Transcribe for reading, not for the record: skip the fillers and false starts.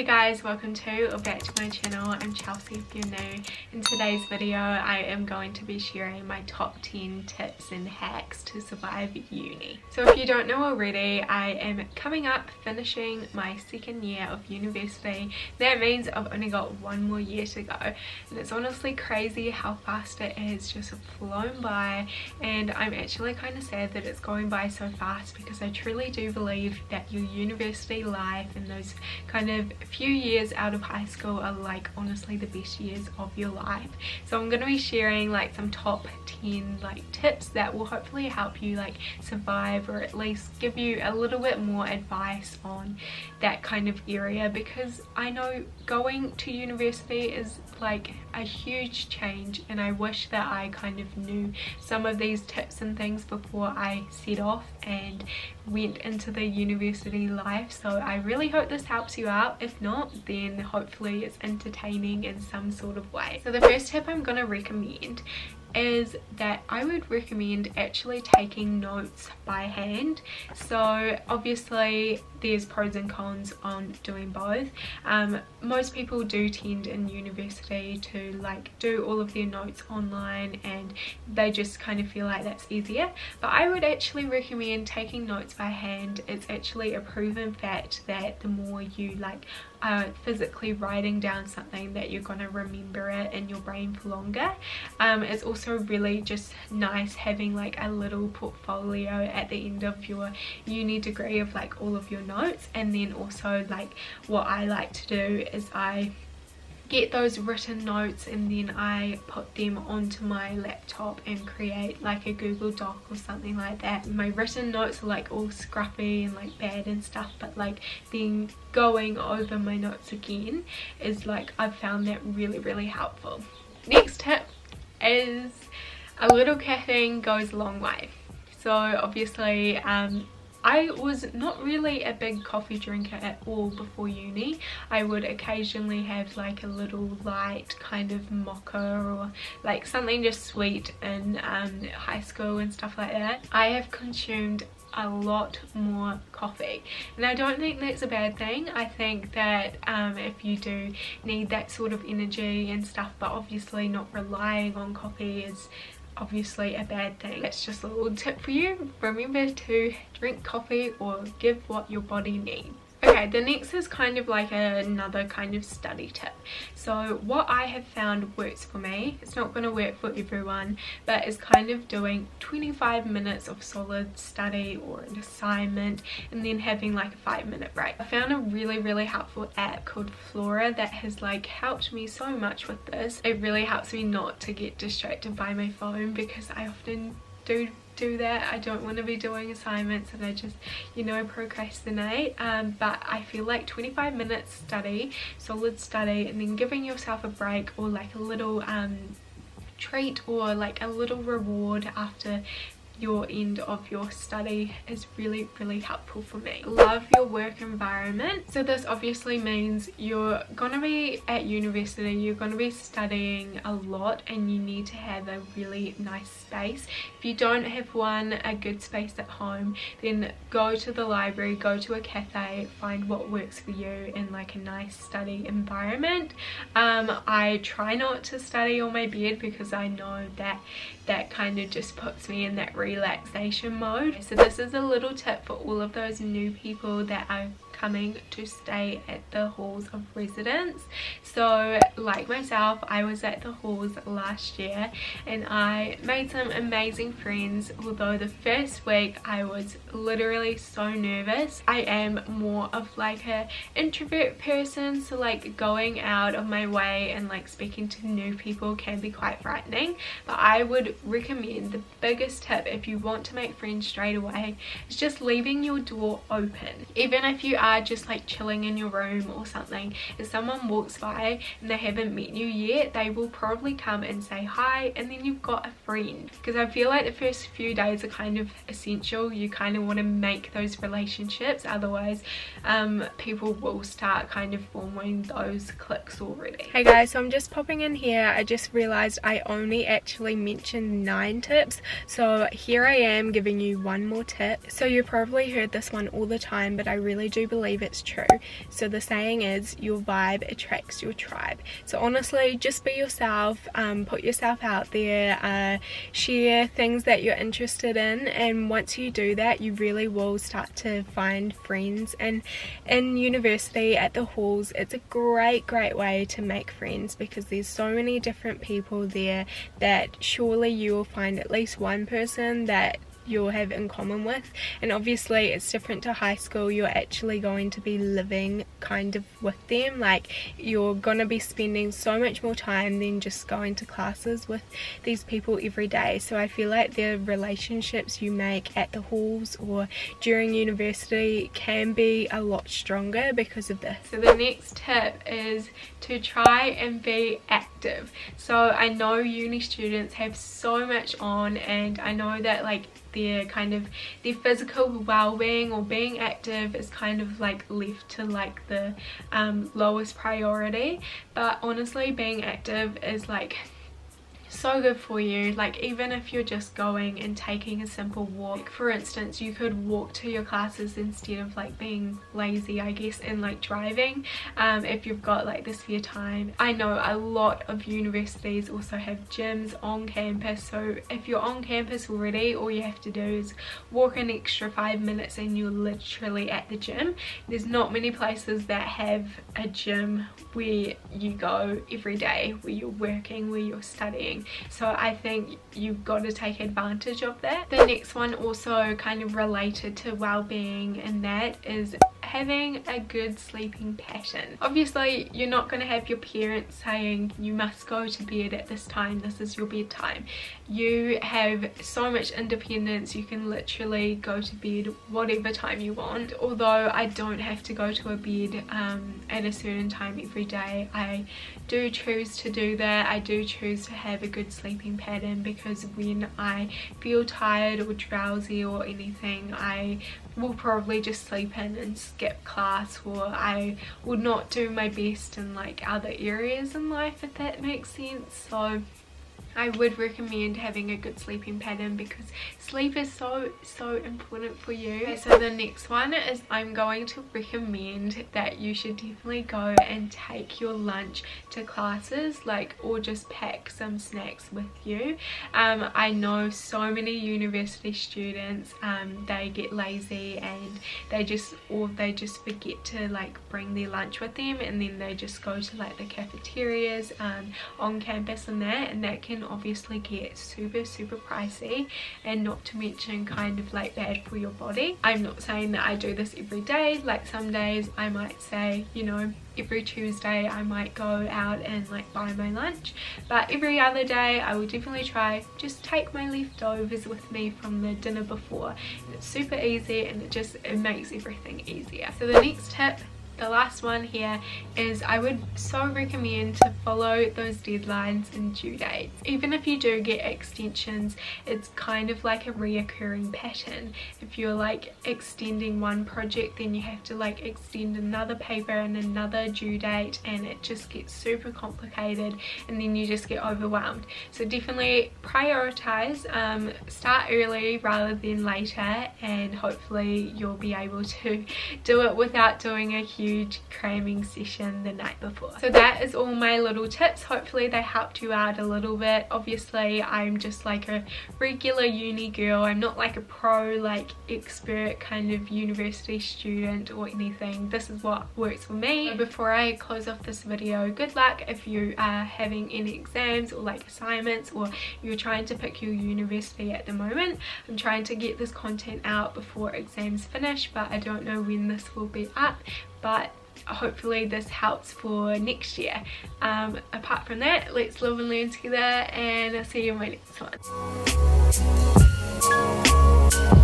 Hey guys, welcome to or back to my channel. I'm Chelsea if you're new. In today's video I am going to be sharing my top 10 tips and hacks to survive uni. So if you don't know already, I am coming up finishing my second year of university. That means I've only got one more year to go, and it's honestly crazy how fast it has just flown by, and I'm actually kind of sad that it's going by so fast because I truly do believe that your university life and those kind of few years out of high school are like honestly the best years of your life. So I'm going to be sharing like some top 10 like tips that will hopefully help you like survive, or at least give you a little bit more advice on that kind of area, because I know going to university is like a huge change, and I wish that I kind of knew some of these tips and things before I set off and went into the university life. So I really hope this helps you out. If not, then hopefully it's entertaining in some sort of way. So the first tip I'm going to recommend is that I would recommend actually taking notes by hand. So obviously there's pros and cons on doing both. Most people do tend in university to like do all of their notes online, and they just kind of feel like that's easier, but I would actually recommend taking notes by hand. It's actually a proven fact that the more you like are physically writing down something, that you're going to remember it in your brain for longer. It's also really just nice having like a little portfolio at the end of your uni degree of like all of your notes. And then also like what I like to do is I get those written notes and then I put them onto my laptop and create like a Google Doc or something like that. My written notes are like all scruffy and like bad and stuff, but like then going over my notes again is like I've found that really helpful. Next tip is a little caffeine goes a long way. So obviously I was not really a big coffee drinker at all before uni. I would occasionally have like a little light kind of mocha or like something just sweet in high school and stuff like that. I have consumed a lot more coffee, and I don't think that's a bad thing. I think that if you do need that sort of energy and stuff, but obviously not relying on coffee is obviously a bad thing. That's just a little tip for you. Remember to drink coffee or give what your body needs. Okay, the next is kind of like another kind of study tip. So what I have found works for me, it's not going to work for everyone, but it's kind of doing 25 minutes of solid study or an assignment and then having like a 5-minute break. I found a really helpful app called Flora that has like helped me so much with this. It really helps me not to get distracted by my phone, because I often do that. I don't want to be doing assignments and I just, you know, procrastinate. But I feel like 25 minutes study, solid study, and then giving yourself a break or like a little treat or like a little reward after your end of your study is really helpful for me. Love your work environment. So this obviously means you're gonna be at university, you're gonna be studying a lot, and you need to have a really nice space. If you don't have one, a good space at home, then go to the library, go to a cafe, find what works for you in like a nice study environment. I try not to study on my bed because I know that kind of just puts me in that relaxation mode. So this is a little tip for all of those new people that are coming to stay at the halls of residence. So like myself, I was at the halls last year and I made some amazing friends, although the first week I was literally so nervous. I am more of like a introvert person, so like going out of my way and like speaking to new people can be quite frightening. But I would recommend, the biggest tip if you want to make friends straight away, is just leaving your door open. Even if you are just like chilling in your room or something, if someone walks by and they haven't met you yet, they will probably come and say hi, and then you've got a friend. Because I feel like the first few days are kind of essential. You kind of want to make those relationships, otherwise people will start kind of forming those cliques already. Hey guys, so I'm just popping in here. I just realized I only actually mentioned 9 tips, so here I am giving you one more tip. So you probably heard this one all the time, but I really do believe believe it's true. So the saying is, your vibe attracts your tribe. So honestly, just be yourself, put yourself out there, share things that you're interested in, and once you do that, you really will start to find friends. And in university, at the halls, it's a great way to make friends, because there's so many different people there that surely you will find at least one person that you'll have in common with. And obviously it's different to high school. You're actually going to be living kind of with them, like you're gonna be spending so much more time than just going to classes with these people every day. So I feel like the relationships you make at the halls or during university can be a lot stronger because of this. So the next tip is to try and be active. So I know uni students have so much on, and I know that like their physical well-being or being active is kind of like left to like the lowest priority, but honestly being active is like so good for you. Like even if you're just going and taking a simple walk, for instance, you could walk to your classes instead of like being lazy, I guess, and like driving, if you've got like the spare time. I know a lot of universities also have gyms on campus, so if you're on campus already, all you have to do is walk an extra 5 minutes and you're literally at the gym. There's not many places that have a gym where you go every day, where you're working, where you're studying. So I think you've got to take advantage of that. The next one, also kind of related to well-being, and that is having a good sleeping pattern. Obviously you're not going to have your parents saying you must go to bed at this time, this is your bedtime. You have so much independence, you can literally go to bed whatever time you want. Although I don't have to go to a bed at a certain time every day, I do choose to do that. I do choose to have a good sleeping pattern, because when I feel tired or drowsy or anything, I will probably just sleep in and skip class, or I would not do my best in like other areas in life, if that makes sense. So I would recommend having a good sleeping pattern, because sleep is so important for you. Okay, so the next one is, I'm going to recommend that you should definitely go and take your lunch to classes, like, or just pack some snacks with you. I know so many university students, they get lazy and they just forget to like bring their lunch with them, and then they just go to like the cafeterias on campus, and that can obviously get super pricey, and not to mention kind of like bad for your body. I'm not saying that I do this every day. Like some days I might say, you know, every Tuesday I might go out and like buy my lunch, but every other day I will definitely try just take my leftovers with me from the dinner before, and it's super easy, and it makes everything easier. So the next tip, the last one here, is I would so recommend to follow those deadlines and due dates. Even if you do get extensions, it's kind of like a reoccurring pattern. If you're like extending one project, then you have to like extend another paper and another due date, and it just gets super complicated, and then you just get overwhelmed. So definitely prioritize, start early rather than later, and hopefully you'll be able to do it without doing a huge cramming session the night before. So that is all my little tips. Hopefully they helped you out a little bit. Obviously I'm just like a regular uni girl. I'm not like a pro, like expert kind of university student or anything. This is what works for me. So before I close off this video, good luck if you are having any exams or like assignments, or you're trying to pick your university at the moment. I'm trying to get this content out before exams finish, but I don't know when this will be up, but hopefully this helps for next year. Apart from that, let's live and learn together, and I'll see you in my next one.